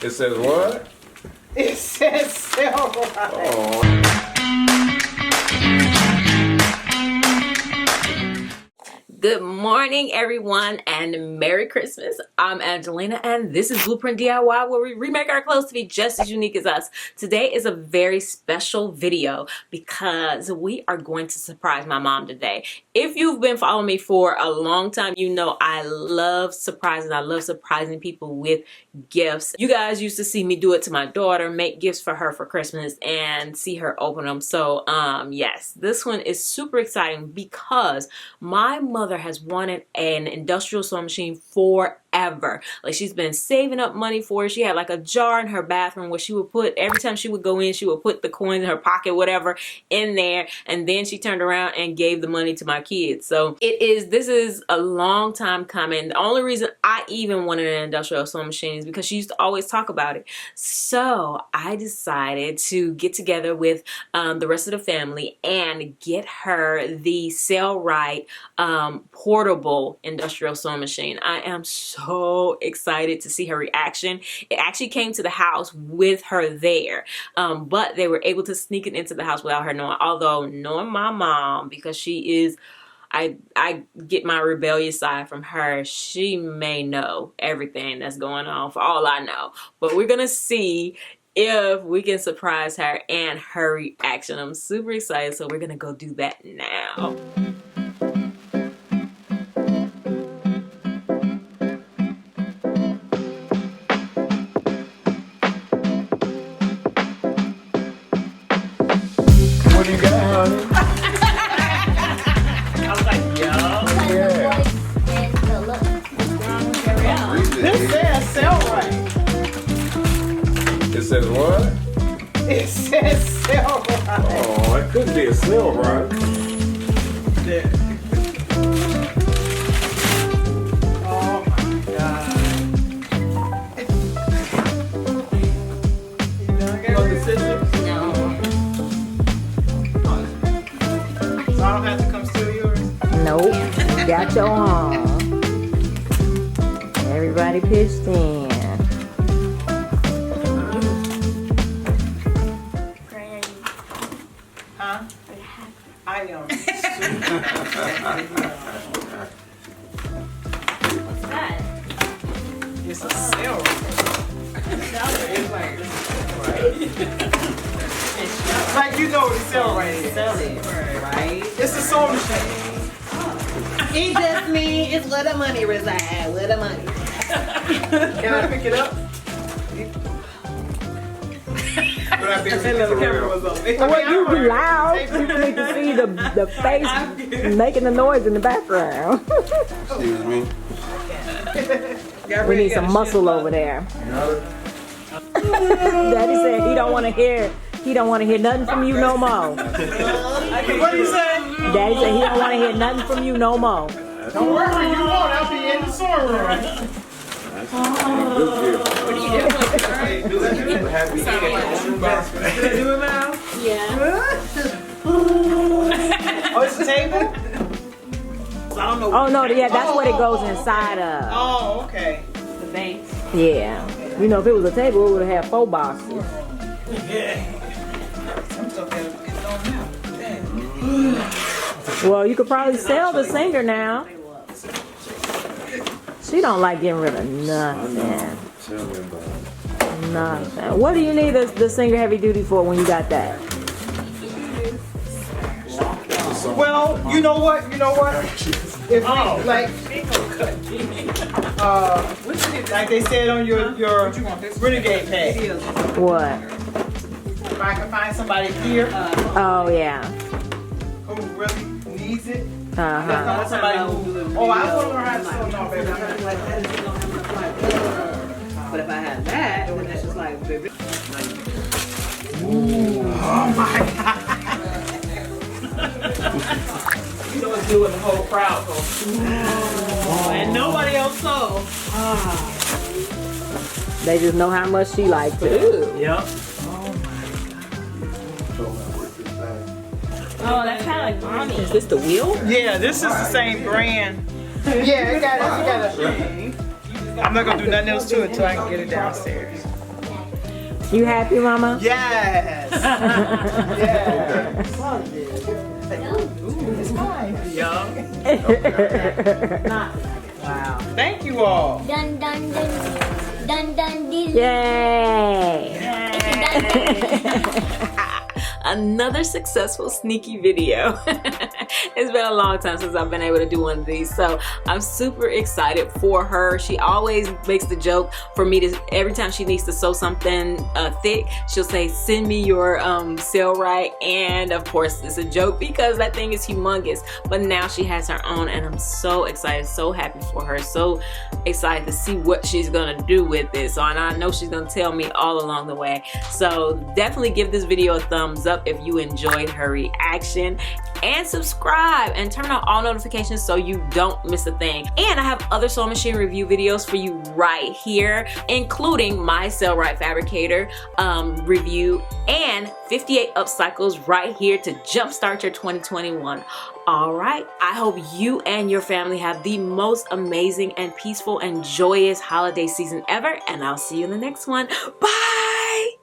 It says what? It says sell right. Oh. Good morning, everyone, and Merry Christmas. I'm Angelina, and this is Blueprint DIY, where we remake our clothes to be just as unique as us. Today is a very special video because we are going to surprise my mom today. If you've been following me for a long time, you know I love surprises. I love surprising people with gifts. You guys used to see me do it to my daughter, make gifts for her for Christmas, and see her open them. So, yes, this one is super exciting because my mother has wanted an industrial sewing machine forever. Like, she's been saving up money for it. She had like a jar in her bathroom where she would put, every time she would go in, she would put the coins in her pocket, whatever, in there, and then she turned around and gave the money to my kids. So this is a long time coming. The only reason I even wanted an industrial sewing machine is because she used to always talk about it. So I decided to get together with the rest of the family and get her the Sailrite portable industrial sewing machine. I am so excited to see her reaction. It actually came to the house with her there, but they were able to sneak it into the house without her knowing. Although knowing my mom, because she is, I get my rebellious side from her, she may know everything that's going on for all I know. But we're gonna see if we can surprise her and her reaction. I'm super excited, so we're gonna go do that now. What do you got, honey? I was like, yo. Yeah. This says sell right. It says what? It says sell right. Oh, it couldn't be a sale, right? Yeah. Oh my God. You done got the scissors? No. So I don't have to come steal yours? Nope. You got your own. Everybody pitched in. Huh? I am. What's that? It's a sale. Like, you know what a sale right is. Right? It's a sewing machine. It just means it's where the money reside. Where the money. Can I pick it up? But I think the camera was on. Well, you be loud. People need to see the face making the noise in the background. Excuse me. We need some muscle over there. Daddy said he don't want to hear. He don't want to hear nothing from you no more. What do you say? Daddy said he don't want to hear nothing from you no more. Don't worry, when you want, I'll be in the sewing room. Happy Do it now? Yeah. Oh, it's a table? I don't know. Oh no, yeah, that's what it goes inside of. Oh, okay. The base. Yeah. You know, if it was a table, it would have had 4 boxes. Yeah. Some stuff has to get thrown out. Dang. Well, you could probably sell the singer now. She don't like getting rid of nothing. Tell me about it. Nothing. What do you need the singer heavy duty for when you got that? Well, you know what? If like they said on your renegade page. What? If I can find somebody here Oh yeah. who really needs it, Uh-huh. somebody who. Oh, I want to learn how to sew now, baby. But if I have that, then it's just like, baby. Oh my God. You know it's doing the whole crowd. And nobody else saw. They just know how much she likes it. Yep. Oh, that's kind of like mommy. Is this the wheel? Yeah, this is the same brand. Yeah, it got a. I'm not gonna do nothing else to it till I can get it downstairs. You happy, Mama? Yes. Yes. Ooh, it's mine. Wow. Thank you all. Dun dun dun dun dun dun. Yay! Another successful sneaky video. It's been a long time since I've been able to do one of these, so I'm super excited for her. She always makes the joke for me to, every time she needs to sew something thick, she'll say, send me your sale right, and of course it's a joke because that thing is humongous, but now she has her own and I'm so excited, so happy for her, so excited to see what she's gonna do with this. So, and I know she's gonna tell me all along the way, so definitely give this video a thumbs up if you enjoyed her reaction, and subscribe and turn on all notifications so you don't miss a thing. And I have other sewing machine review videos for you right here, including my Sailrite Fabricator review and 58 upcycles right here to jumpstart your 2021. All right, I hope you and your family have the most amazing and peaceful and joyous holiday season ever, and I'll see you in the next one. Bye.